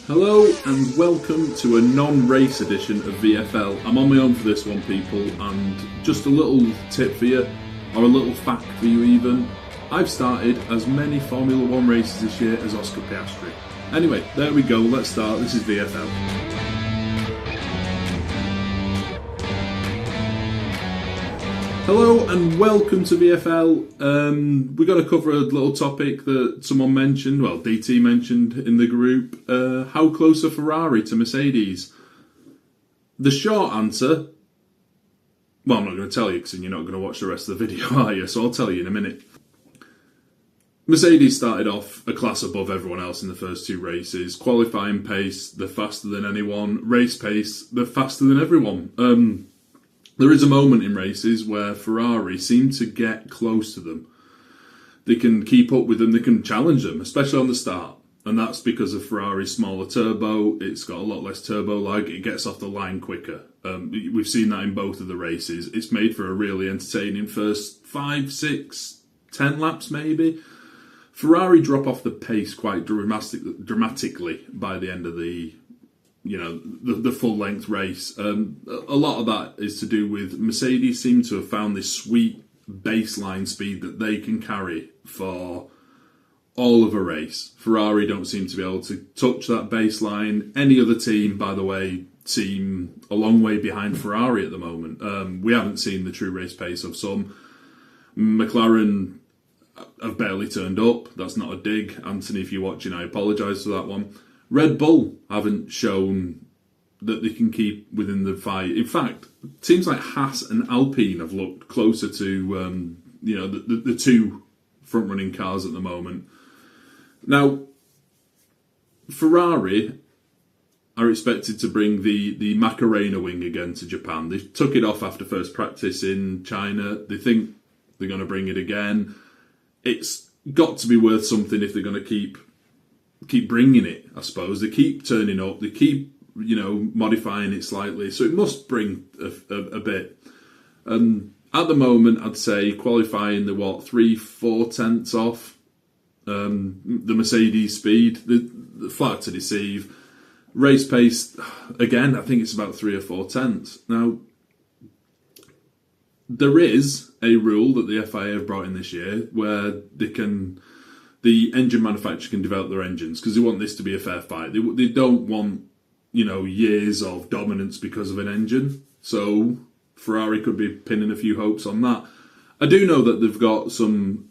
Hello and welcome to a non-race edition of VFL. I'm on my own for this one, people, and just a little tip for you, or a little fact for you even. I've started as many Formula 1 races this year as Oscar Piastri. Anyway, there we go, let's start. This is VFL. Hello and welcome to VFL. We're going to cover a little topic that someone mentioned, well, DT mentioned in the group. How close are Ferrari to Mercedes? The short answer, well, I'm not going to tell you because you're not going to watch the rest of the video, are you? So I'll tell you in a minute. Mercedes started off a class above everyone else in the first two races. Qualifying pace, they're faster than anyone. Race pace, they're faster than everyone. There is a moment in races where Ferrari seem to get close to them. They can keep up with them, they can challenge them, especially on the start. And that's because of Ferrari's smaller turbo. It's got a lot less turbo lag, it gets off the line quicker. We've seen that in both of the races. It's made for a really entertaining first 5, 6, 10 laps maybe. Ferrari drop off the pace quite dramatically by the end of the full length race. A lot of that is to do with Mercedes seem to have found this sweet baseline speed that they can carry for all of a race. Ferrari don't seem to be able to touch that baseline. Any other team, by the way, seem a long way behind Ferrari at the moment. We haven't seen the true race pace of some. McLaren have barely turned up. That's not a dig. Anthony, if you're watching, I apologise for that one. Red Bull haven't shown that they can keep within the fight. In fact, teams like Haas and Alpine have looked closer to the two front-running cars at the moment. Now, Ferrari are expected to bring the Macarena wing again to Japan. They took it off after first practice in China. They think they're going to bring it again. It's got to be worth something if they're going to keep bringing it, I suppose. They keep turning up, they keep, modifying it slightly, so it must bring a bit. At the moment, I'd say qualifying the 3-4 tenths off the Mercedes speed, the flat to deceive. Race pace, again, I think it's about 3 or 4 tenths. Now, there is a rule that the FIA have brought in this year where the engine manufacturer can develop their engines because they want this to be a fair fight. They don't want, years of dominance because of an engine. So Ferrari could be pinning a few hopes on that. I do know that they've got some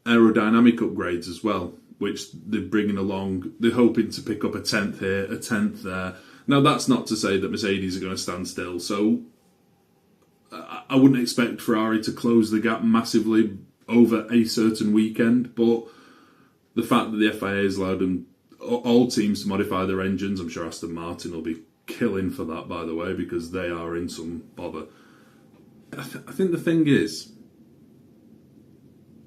aerodynamic upgrades as well, which they're bringing along. They're hoping to pick up a tenth here, a tenth there. Now, that's not to say that Mercedes are going to stand still. So I wouldn't expect Ferrari to close the gap massively over a certain weekend, but the fact that the FIA has allowed them, all teams to modify their engines, I'm sure Aston Martin will be killing for that, by the way, because they are in some bother. I think the thing is,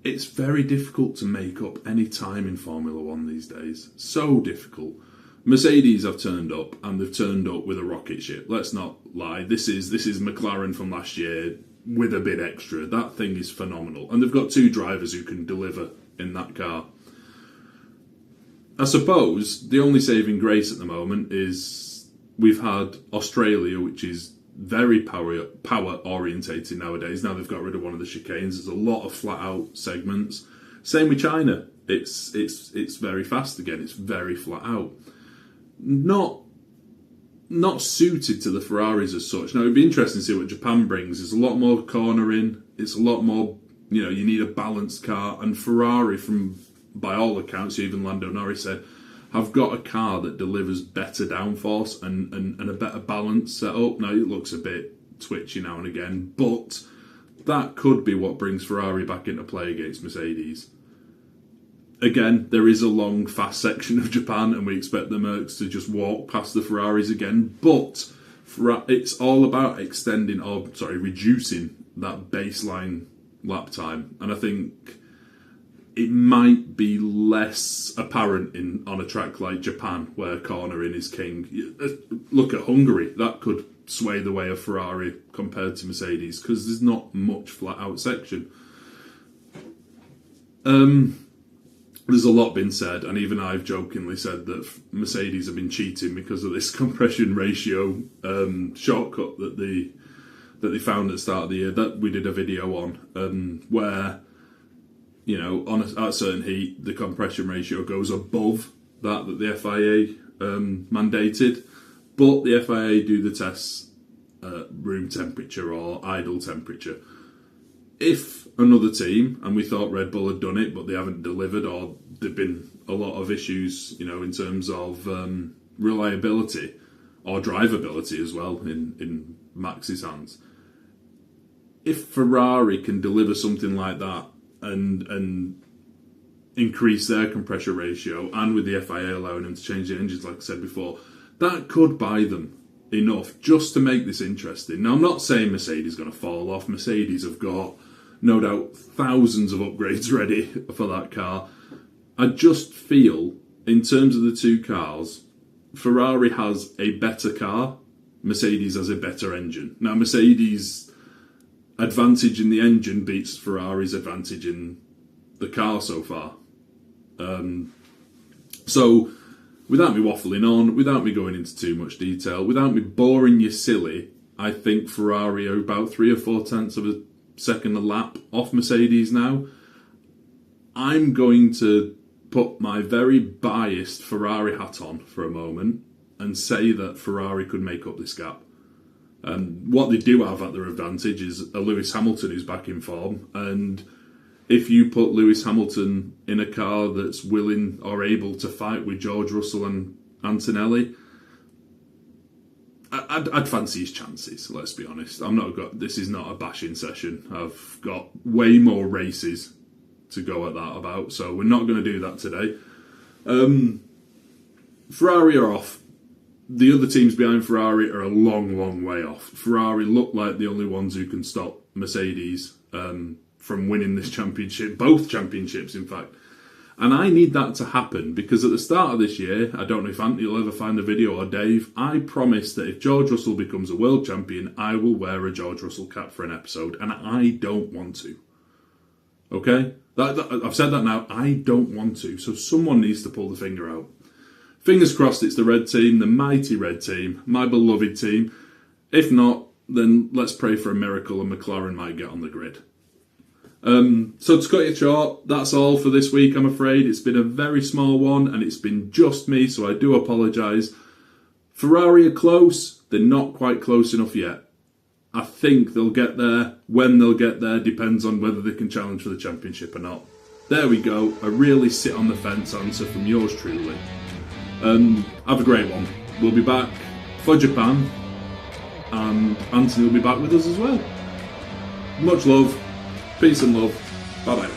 it's very difficult to make up any time in Formula 1 these days. So difficult. Mercedes have turned up, and they've turned up with a rocket ship. Let's not lie. This is McLaren from last year with a bit extra. That thing is phenomenal. And they've got two drivers who can deliver in that car. I suppose the only saving grace at the moment is we've had Australia, which is very power orientated nowadays. Now they've got rid of one of the chicanes. There's a lot of flat out segments. Same with China. It's very fast again. It's very flat out. Not suited to the Ferraris as such. Now, it'd be interesting to see what Japan brings. There's a lot more cornering. It's a lot more, you need a balanced car. And Ferrari, by all accounts, even Lando Norris said, have got a car that delivers better downforce and a better balance setup. Now, it looks a bit twitchy now and again, but that could be what brings Ferrari back into play against Mercedes. Again, there is a long, fast section of Japan, and we expect the Mercs to just walk past the Ferraris again. But it's all about reducing that baseline lap time. And I think it might be less apparent on a track like Japan, where cornering is king. Look at Hungary. That could sway the way of Ferrari compared to Mercedes, because there's not much flat-out section. there's a lot been said, and even I've jokingly said that Mercedes have been cheating because of this compression ratio shortcut that they found at the start of the year. That we did a video on, where, you know, on at a certain heat, the compression ratio goes above that the FIA mandated, but the FIA do the tests at room temperature or idle temperature. If another team, and we thought Red Bull had done it, but they haven't delivered, or there've been a lot of issues, you know, in terms of reliability or drivability as well in Max's hands. If Ferrari can deliver something like that and increase their compression ratio, and with the FIA allowing them to change the engines, like I said before, that could buy them enough just to make this interesting. Now, I'm not saying Mercedes is going to fall off. Mercedes have got, no doubt, thousands of upgrades ready for that car. I just feel, in terms of the two cars, Ferrari has a better car, Mercedes has a better engine. Now, Mercedes' advantage in the engine beats Ferrari's advantage in the car so far. So, without me waffling on, without me going into too much detail, without me boring you silly, I think Ferrari are about 3 or 4 tenths of a second a lap off Mercedes now. I'm going to put my very biased Ferrari hat on for a moment and say that Ferrari could make up this gap. What they do have at their advantage is a Lewis Hamilton who's back in form, and if you put Lewis Hamilton in a car that's willing or able to fight with George Russell and Antonelli, I'd fancy his chances, let's be honest. This is not a bashing session. I've got way more races to go at that about, so we're not going to do that today. Ferrari are off. The other teams behind Ferrari are a long, long way off. Ferrari look like the only ones who can stop Mercedes from winning this championship, both championships, in fact. And I need that to happen, because at the start of this year, I don't know if Anthony will ever find the video, or Dave, I promised that if George Russell becomes a world champion, I will wear a George Russell cap for an episode, and I don't want to. Okay? I've said that now, I don't want to, so someone needs to pull the finger out. Fingers crossed it's the red team, the mighty red team, my beloved team. If not, then let's pray for a miracle and McLaren might get on the grid. So to cut it short, that's all for this week, I'm afraid. It's been a very small one, and it's been just me, so I do apologise. Ferrari are close. They're not quite close enough yet. I think they'll get there. When they'll get there depends on whether they can challenge for the championship or not. There we go. A really sit on the fence answer from yours truly. Have a great one. We'll be back for Japan, and Anthony will be back with us as well. Much love. Peace and love. Bye-bye.